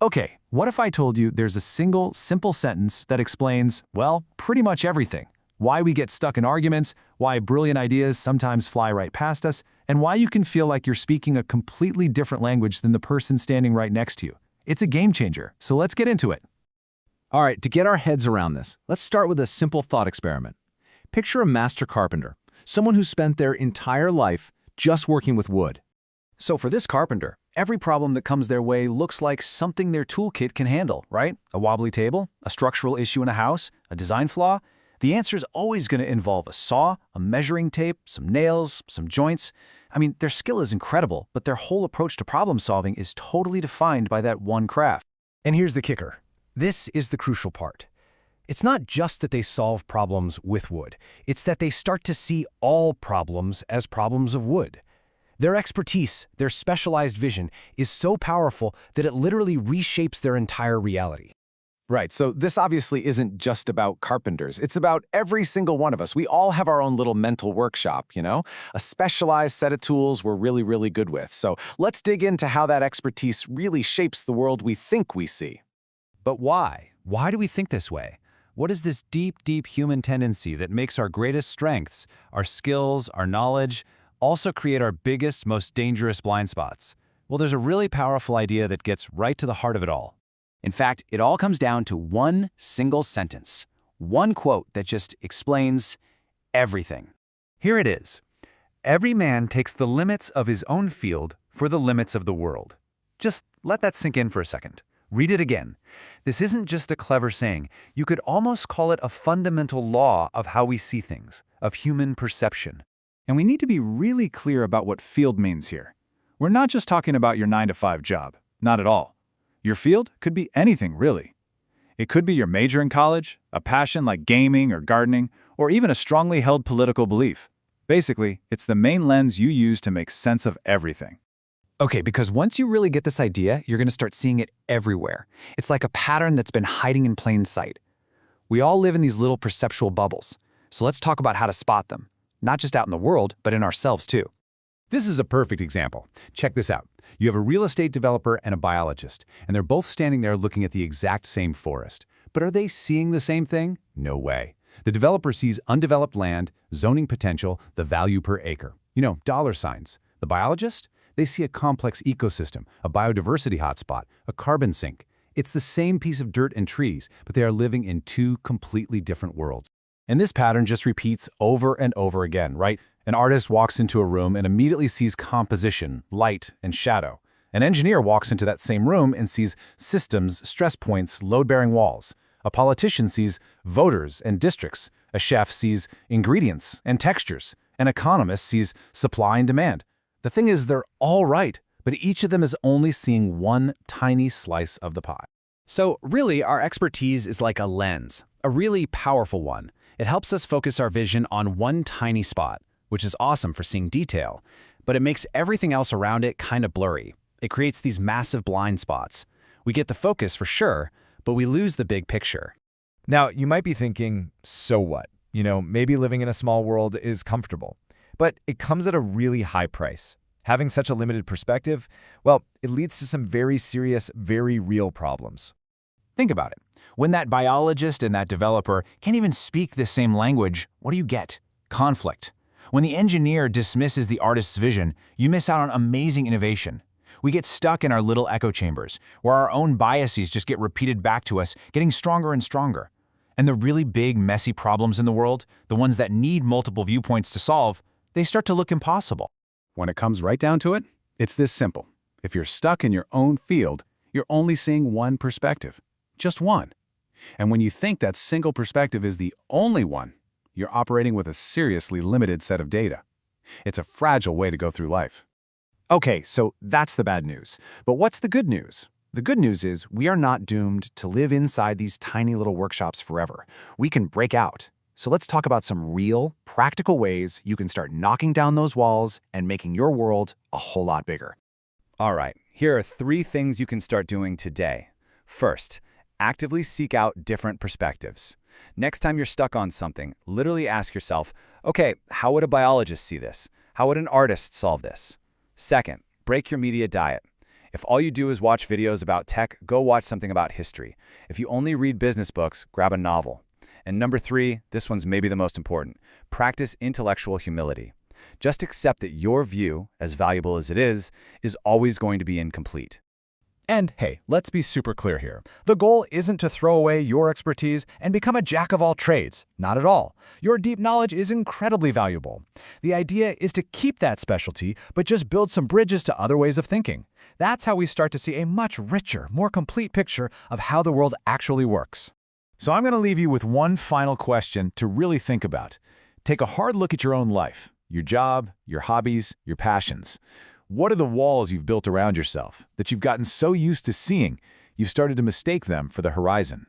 Okay, what if I told you there's a single, simple sentence that explains, well, pretty much everything. Why we get stuck in arguments, why brilliant ideas sometimes fly right past us, and why you can feel like you're speaking a completely different language than the person standing right next to you. It's a game changer, so let's get into it. All right, to get our heads around this, let's start with a simple thought experiment. Picture a master carpenter, someone who spent their entire life just working with wood. So for this carpenter, every problem that comes their way looks like something their toolkit can handle, right? A wobbly table, a structural issue in a house, a design flaw. The answer is always going to involve a saw, a measuring tape, some nails, some joints. I mean, their skill is incredible, but their whole approach to problem solving is totally defined by that one craft. And here's the kicker. This is the crucial part. It's not just that they solve problems with wood. It's that they start to see all problems as problems of wood. Their expertise, their specialized vision, is so powerful that it literally reshapes their entire reality. Right, so this obviously isn't just about carpenters. It's about every single one of us. We all have our own little mental workshop, a specialized set of tools we're really good with. So let's dig into how that expertise really shapes the world we think we see. But why? Why do we think this way? What is this deep human tendency that makes our greatest strengths, our skills, our knowledge, also create our biggest, most dangerous blind spots? Well, there's a really powerful idea that gets right to the heart of it all. In fact, it all comes down to one single sentence, one quote that just explains everything. Here it is. Every man takes the limits of his own field for the limits of the world. Just let that sink in for a second. Read it again. This isn't just a clever saying. You could almost call it a fundamental law of how we see things, of human perception. And we need to be really clear about what field means here. We're not just talking about your 9-to-5 job. Not at all. Your field could be anything, really. It could be your major in college, a passion like gaming or gardening, or even a strongly held political belief. Basically, it's the main lens you use to make sense of everything. Okay, because once you really get this idea, you're going to start seeing it everywhere. It's like a pattern that's been hiding in plain sight. We all live in these little perceptual bubbles, so let's talk about how to spot them. Not just out in the world, but in ourselves too. This is a perfect example. Check this out. You have a real estate developer and a biologist, and they're both standing there looking at the exact same forest. But are they seeing the same thing? No way. The developer sees undeveloped land, zoning potential, the value per acre. Dollar signs. The biologist? They see a complex ecosystem, a biodiversity hotspot, a carbon sink. It's the same piece of dirt and trees, but they are living in two completely different worlds. And this pattern just repeats over and over again, right? An artist walks into a room and immediately sees composition, light, and shadow. An engineer walks into that same room and sees systems, stress points, load-bearing walls. A politician sees voters and districts. A chef sees ingredients and textures. An economist sees supply and demand. The thing is, they're all right, but each of them is only seeing one tiny slice of the pie. So really, our expertise is like a lens, a really powerful one. It helps us focus our vision on one tiny spot, which is awesome for seeing detail, but it makes everything else around it kind of blurry. It creates these massive blind spots. We get the focus for sure, but we lose the big picture. Now, you might be thinking, so what? Maybe living in a small world is comfortable, but it comes at a really high price. Having such a limited perspective, well, it leads to some very serious, very real problems. Think about it. When that biologist and that developer can't even speak the same language, what do you get? Conflict. When the engineer dismisses the artist's vision, you miss out on amazing innovation. We get stuck in our little echo chambers, where our own biases just get repeated back to us, getting stronger and stronger. And the really big, messy problems in the world, the ones that need multiple viewpoints to solve, they start to look impossible. When it comes right down to it, it's this simple. If you're stuck in your own field, you're only seeing one perspective. Just one. And when you think that single perspective is the only one, you're operating with a seriously limited set of data. It's a fragile way to go through life. Okay, so that's the bad news. But what's the good news? The good news is we are not doomed to live inside these tiny little workshops forever. We can break out. So let's talk about some real, practical ways you can start knocking down those walls and making your world a whole lot bigger. All right, here are 3 things you can start doing today. First, actively seek out different perspectives. Next time you're stuck on something, literally ask yourself, okay, how would a biologist see this? How would an artist solve this? Second, break your media diet. If all you do is watch videos about tech, go watch something about history. If you only read business books, grab a novel. And number 3, this one's maybe the most important. Practice intellectual humility. Just accept that your view, as valuable as it is always going to be incomplete. And hey, let's be super clear here. The goal isn't to throw away your expertise and become a jack of all trades. Not at all. Your deep knowledge is incredibly valuable. The idea is to keep that specialty, but just build some bridges to other ways of thinking. That's how we start to see a much richer, more complete picture of how the world actually works. So I'm going to leave you with one final question to really think about. Take a hard look at your own life, your job, your hobbies, your passions. What are the walls you've built around yourself that you've gotten so used to seeing, you've started to mistake them for the horizon?